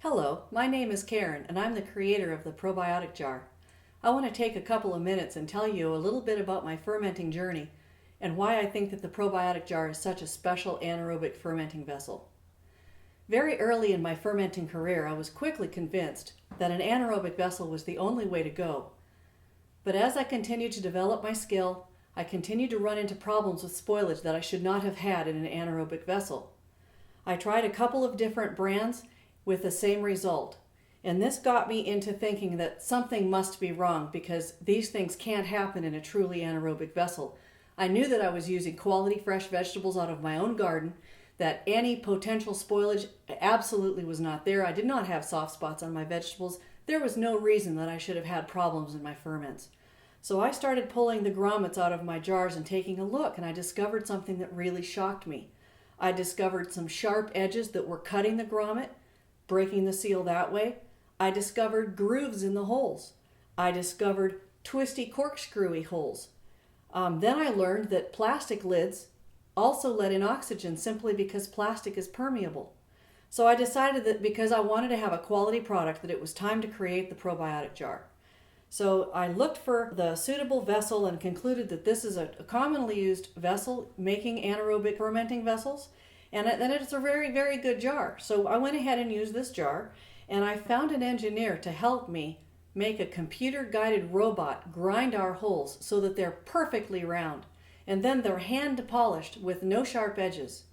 Hello, my name is Karen and I'm the creator of the Probiotic Jar. I want to take a couple of minutes and tell you a little bit about my fermenting journey and why I think that the Probiotic Jar is such a special anaerobic fermenting vessel. Very early in my fermenting career, I was quickly convinced that an anaerobic vessel was the only way to go. But as I continued to develop my skill, I continued to run into problems with spoilage that I should not have had in an anaerobic vessel. I tried a couple of different brands with the same result. And this got me into thinking that something must be wrong because these things can't happen in a truly anaerobic vessel. I knew that I was using quality fresh vegetables out of my own garden, that any potential spoilage absolutely was not there. I did not have soft spots on my vegetables. There was no reason that I should have had problems in my ferments. So I started pulling the grommets out of my jars and taking a look, and I discovered something that really shocked me. I discovered some sharp edges that were cutting the grommet, breaking the seal that way. I discovered grooves in the holes. I discovered twisty corkscrewy holes. Then I learned that plastic lids also let in oxygen simply because plastic is permeable. So I decided that because I wanted to have a quality product, that it was time to create the probiotic jar. So I looked for the suitable vessel and concluded that this is a commonly used vessel making anaerobic fermenting vessels. And then it's a very, very good jar. So I went ahead and used this jar, and I found an engineer to help me make a computer-guided robot grind our holes so that they're perfectly round. And then they're hand-polished with no sharp edges.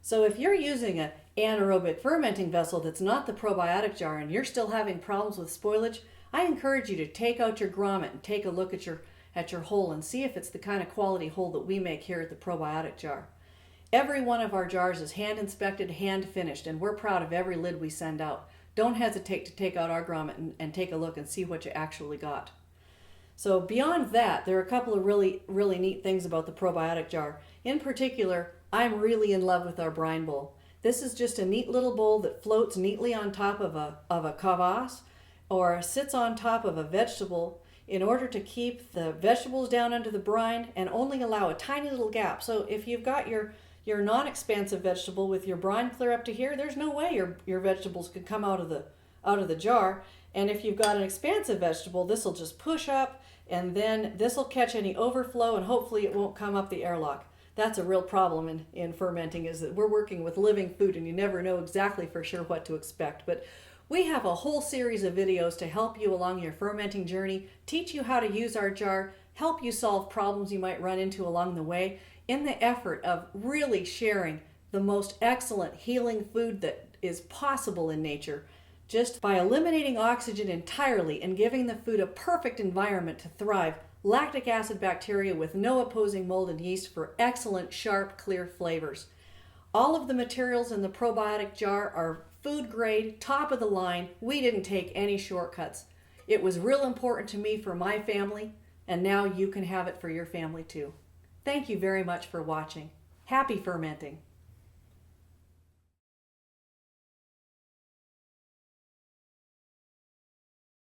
So if you're using an anaerobic fermenting vessel that's not the probiotic jar and you're still having problems with spoilage, I encourage you to take out your grommet and take a look at your hole and see if it's the kind of quality hole that we make here at the probiotic jar. Every one of our jars is hand inspected, hand finished, and we're proud of every lid we send out. Don't hesitate to take out our grommet and take a look and see what you actually got. So beyond that, there are a couple of really, really neat things about the probiotic jar. In particular, I'm really in love with our Brine Bowl. This is just a neat little bowl that floats neatly on top of a kvass or sits on top of a vegetable in order to keep the vegetables down under the brine and only allow a tiny little gap. So if you've got your non-expansive vegetable with your brine clear up to here, there's no way your vegetables could come out of the jar. And if you've got an expansive vegetable, this will just push up, and then this will catch any overflow, and hopefully it won't come up the airlock. That's a real problem in fermenting, is that we're working with living food and you never know exactly for sure what to expect. But we have a whole series of videos to help you along your fermenting journey, teach you how to use our jar, help you solve problems you might run into along the way, in the effort of really sharing the most excellent healing food that is possible in nature, just by eliminating oxygen entirely and giving the food a perfect environment to thrive. Lactic acid bacteria with no opposing mold and yeast for excellent, sharp, clear flavors. All of the materials in the probiotic jar are food grade, top of the line. We didn't take any shortcuts. It was real important to me for my family, and now you can have it for your family too. Thank you very much for watching. Happy fermenting.